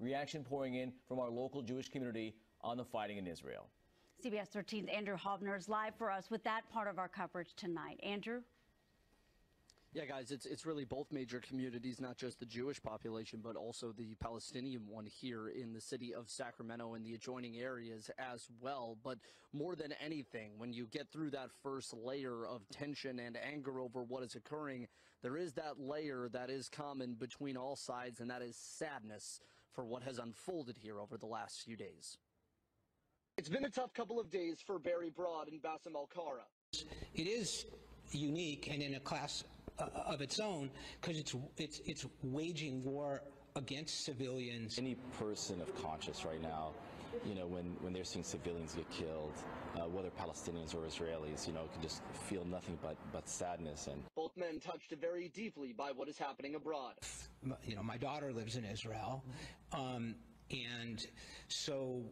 Reaction pouring in from our local Jewish community on the fighting in Israel. CBS 13's Andrew Hovner is live for us with that part of our coverage tonight. Andrew? Yeah, guys, it's really both major communities, not just the Jewish population, but also the Palestinian one here in the city of Sacramento and the adjoining areas as well. But more than anything, when you get through that first layer of tension and anger over what is occurring, there is that layer that is common between all sides, and that is sadness for what has unfolded here over the last few days. It's been a tough couple of days for Barry Broad and Bassem Al-Kara. It is unique and in a class of its own because it's waging war against civilians. Any person of conscience right now, you know, when they're seeing civilians get killed, whether Palestinians or Israelis, you know, can just feel nothing but sadness. And both men touched very deeply by what is happening abroad. You know, my daughter lives in Israel, and so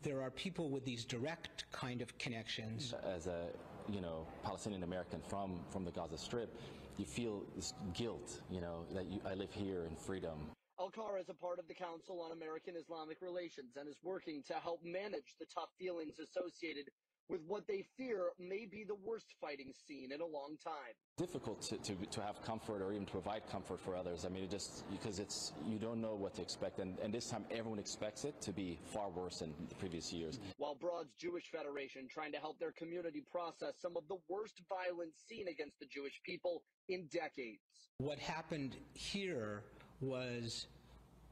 there are people with these direct kind of connections. As a, you know, Palestinian American from the Gaza Strip, you feel this guilt, you know, that I live here in freedom. Al-Kara is a part of the Council on American Islamic Relations and is working to help manage the tough feelings associated with what they fear may be the worst fighting scene in a long time. Difficult to have comfort or even to provide comfort for others. I mean, it just because you don't know what to expect, and this time everyone expects it to be far worse than the previous years. While Broad's Jewish Federation trying to help their community process some of the worst violence seen against the Jewish people in decades. What happened here was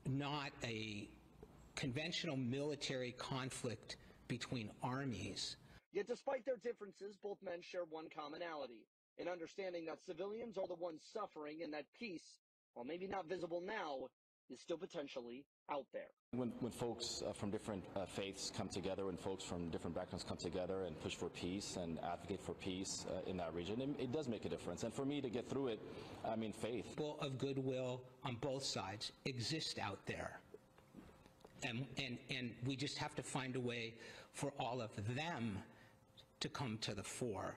not a conventional military conflict between armies. Yet despite their differences, both men share one commonality, an understanding that civilians are the ones suffering and that peace, while maybe not visible now, is still potentially out there. When folks from different faiths come together, when folks from different backgrounds come together and push for peace and advocate for peace in that region, it does make a difference. And for me to get through it, I mean, faith. People of goodwill on both sides exist out there. And we just have to find a way for all of them to come to the fore.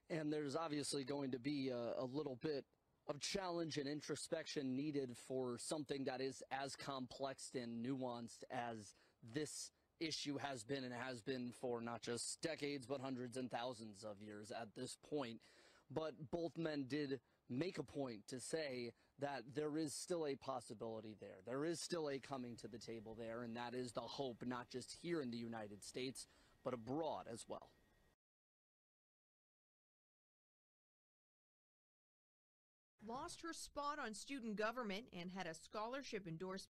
And there's obviously going to be a little bit of challenge and introspection needed for something that is as complex and nuanced as this issue has been, and has been for not just decades, but hundreds and thousands of years at this point. But both men did make a point to say that there is still a possibility there. There is still a coming to the table there, and that is the hope, not just here in the United States, but abroad as well. Lost her spot on student government and had a scholarship endorsed